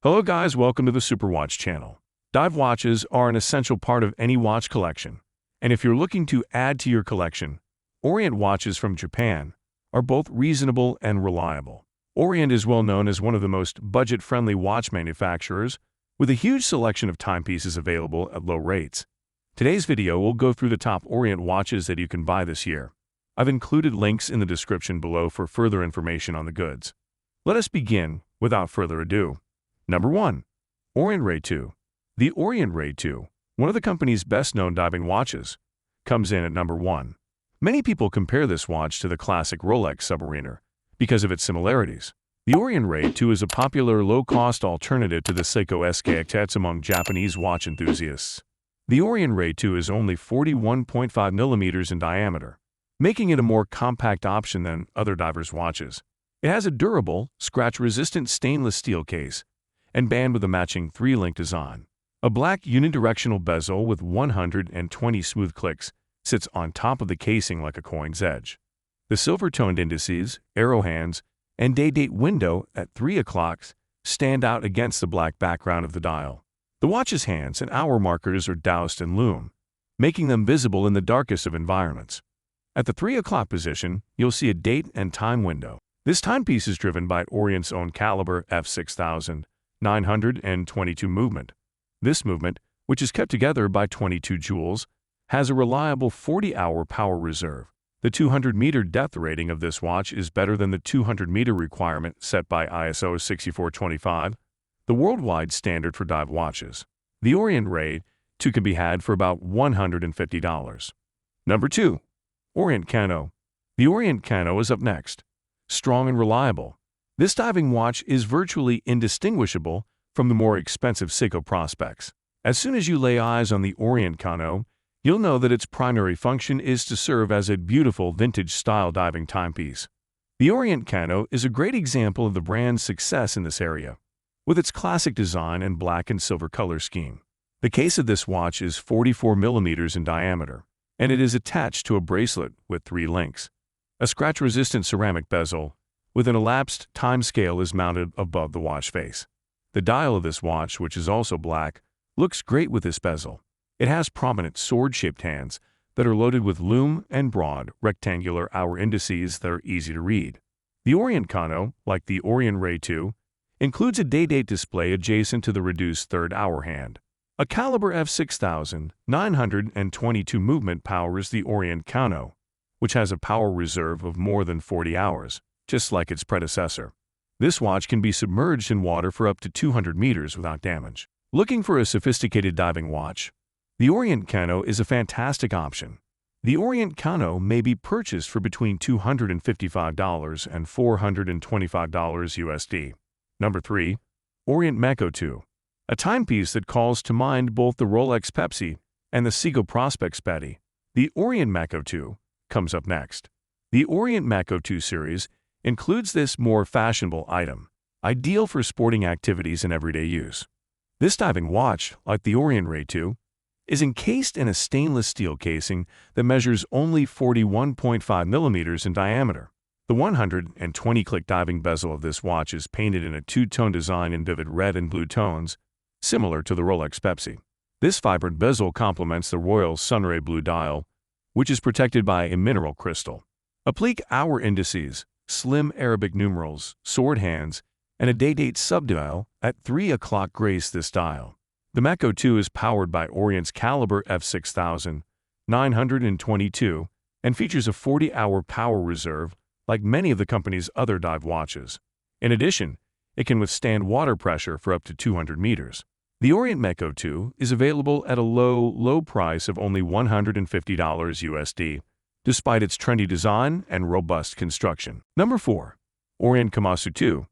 Hello guys, welcome to the Superwatch channel. Dive watches are an essential part of any watch collection, and if you're looking to add to your collection, Orient watches from Japan are both reasonable and reliable. Orient is well known as one of the most budget-friendly watch manufacturers, with a huge selection of timepieces available at low rates. Today's video will go through the top Orient watches that you can buy this year. I've included links in the description below for further information on the goods. Let us begin without further ado. Number 1. Orient Ray II. The Orient Raid II, one of the company's best-known diving watches, comes in at number 1. Many people compare this watch to the classic Rolex Submariner because of its similarities. The Orient Raid II is a popular low-cost alternative to the Seiko SKX among Japanese watch enthusiasts. The Orient Raid II is only 41.5 millimeters in diameter, making it a more compact option than other divers' watches. It has a durable, scratch-resistant stainless steel case and band with a matching 3-link design. A black unidirectional bezel with 120 smooth clicks sits on top of the casing like a coin's edge. The silver-toned indices, arrow hands, and day-date window at 3 o'clock stand out against the black background of the dial. The watch's hands and hour markers are doused in lume, making them visible in the darkest of environments. At the 3 o'clock position, you'll see a date and time window. This timepiece is driven by Orient's own caliber F6922 movement. This movement, which is kept together by 22 jewels, has a reliable 40-hour power reserve. The 200-meter depth rating of this watch is better than the 200-meter requirement set by ISO 6425, the worldwide standard for dive watches. The Orient Raid II can be had for about $150. Number 2. Orient Kano. The Orient Kano is up next. Strong and reliable, this diving watch is virtually indistinguishable from the more expensive Seiko prospects. As soon as you lay eyes on the Orient Kano, you'll know that its primary function is to serve as a beautiful vintage-style diving timepiece. The Orient Kano is a great example of the brand's success in this area, with its classic design and black and silver color scheme. The case of this watch is 44 millimeters in diameter, and it is attached to a bracelet with 3 links. A scratch-resistant ceramic bezel with an elapsed time scale is mounted above the watch face. The dial of this watch, which is also black, looks great with this bezel. It has prominent sword-shaped hands that are loaded with lume and broad, rectangular hour indices that are easy to read. The Orient Kano, like the Orient Raid II, includes a day-date display adjacent to the reduced third hour hand. A caliber F6922 movement powers the Orient Kano, which has a power reserve of more than 40 hours, just like its predecessor. This watch can be submerged in water for up to 200 meters without damage. Looking for a sophisticated diving watch? The Orient Kano is a fantastic option. The Orient Kano may be purchased for between $255 and $425 USD. Number 3. Orient Mako II. A timepiece that calls to mind both the Rolex Pepsi and the Seiko Prospex Betty. The Orient Mako II comes up next. The Orient Mako II series includes this more fashionable item, ideal for sporting activities and everyday use. This diving watch, like the Orient Raid II, is encased in a stainless steel casing that measures only 41.5 millimeters in diameter. The 120-click diving bezel of this watch is painted in a two-tone design in vivid red and blue tones, similar to the Rolex Pepsi. This vibrant bezel complements the Royal Sunray blue dial, which is protected by a mineral crystal. Oblique hour indices, slim Arabic numerals, sword hands, and a day-date subdial at 3 o'clock grace this dial. The Mako II is powered by Orient's caliber F6922 and features a 40-hour power reserve like many of the company's other dive watches. In addition, it can withstand water pressure for up to 200 meters. The Orient Mako II is available at a low price of only $150 USD, despite its trendy design and robust construction. Number 4. Orient Kamasu II.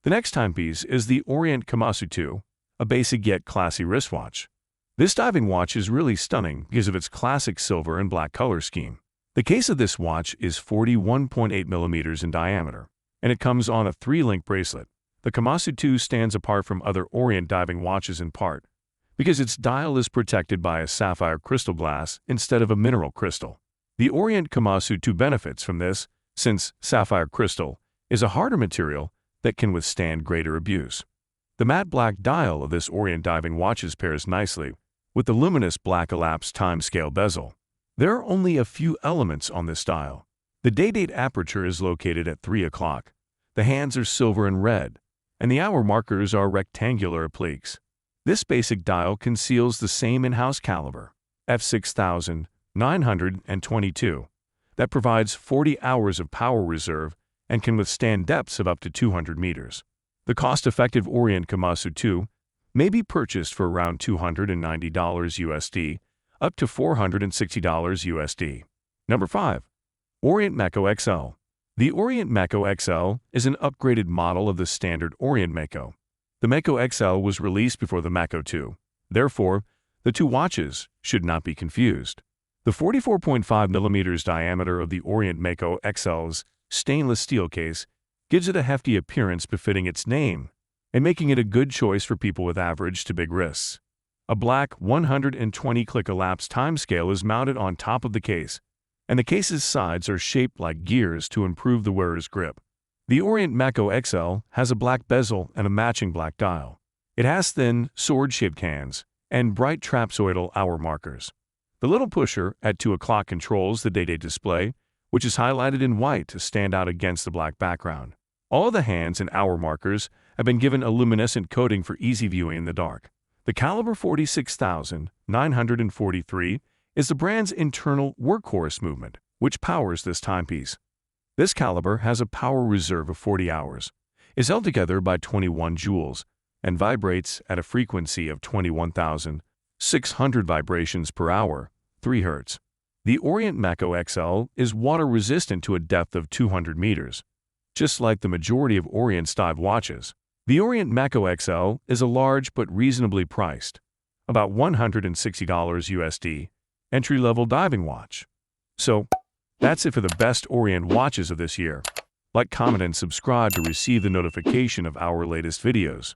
The next timepiece is the Orient Kamasu II, a basic yet classy wristwatch. This diving watch is really stunning because of its classic silver and black color scheme. The case of this watch is 41.8 millimeters in diameter, and it comes on a 3-link bracelet. The Kamasu II stands apart from other Orient diving watches in part because its dial is protected by a sapphire crystal glass instead of a mineral crystal. The Orient Kamasu II benefits from this, since sapphire crystal is a harder material that can withstand greater abuse. The matte black dial of this Orient diving watches pairs nicely with the luminous black elapsed time scale bezel. There are only a few elements on this dial. The day-date aperture is located at 3 o'clock. The hands are silver and red, and the hour markers are rectangular appliques. This basic dial conceals the same in-house caliber, F6922, that provides 40 hours of power reserve and can withstand depths of up to 200 meters. The cost-effective Orient Kamasu II may be purchased for around $290 USD, up to $460 USD. Number 5. Orient Mako XL. The Orient Mako XL is an upgraded model of the standard Orient Mako. The Mako XL was released before the Mako II. Therefore, the two watches should not be confused. The 44.5 mm diameter of the Orient Mako XL's stainless steel case gives it a hefty appearance befitting its name and making it a good choice for people with average to big wrists. A black 120-click elapsed timescale is mounted on top of the case, and the case's sides are shaped like gears to improve the wearer's grip. The Orient Mako XL has a black bezel and a matching black dial. It has thin, sword-shaped hands and bright trapezoidal hour markers. The little pusher at 2 o'clock controls the day-date display, which is highlighted in white to stand out against the black background. All of the hands and hour markers have been given a luminescent coating for easy viewing in the dark. The caliber 46943 is the brand's internal workhorse movement, which powers this timepiece. This caliber has a power reserve of 40 hours, is held together by 21 joules, and vibrates at a frequency of 21,600 vibrations per hour, 3 Hz. The Orient Mako XL is water-resistant to a depth of 200 meters. Just like the majority of Orient's dive watches, the Orient Mako XL is a large but reasonably priced, about $160 USD, entry-level diving watch. So, that's it for the best Orient watches of this year. Like, comment, and subscribe to receive the notification of our latest videos.